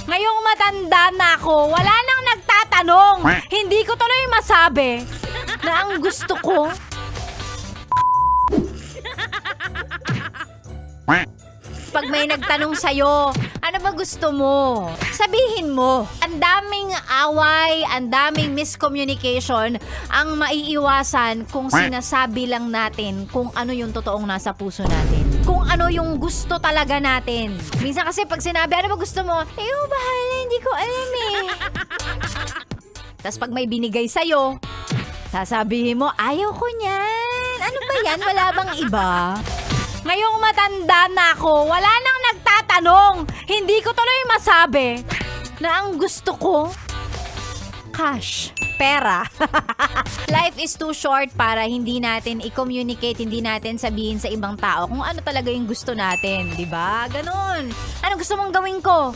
Ngayong matanda na ako, wala nang nagtatanong. Hindi ko tuloy masabi na ang gusto ko. Pag may nagtanong sa'yo, ano ba gusto mo? Sabihin mo. Ang daming away, ang daming miscommunication ang maiiwasan kung sinasabi lang natin kung ano yung totoong nasa puso natin. Kung ano yung gusto talaga natin. Minsan kasi pag sinabi, ano ba gusto mo? Bahala, hindi ko alam eh. Tapos pag may binigay sa'yo, sasabihin mo, ayaw ko niyan. Ano ba yan? Wala bang iba? Ngayong matanda na ako, wala nang nagtatanong. Hindi ko tuloy masabi na ang gusto ko, cash, pera. Life is too short para hindi natin i-communicate, hindi natin sabihin sa ibang tao kung ano talaga yung gusto natin, di ba? Ganon. Ano gusto mong gawin ko?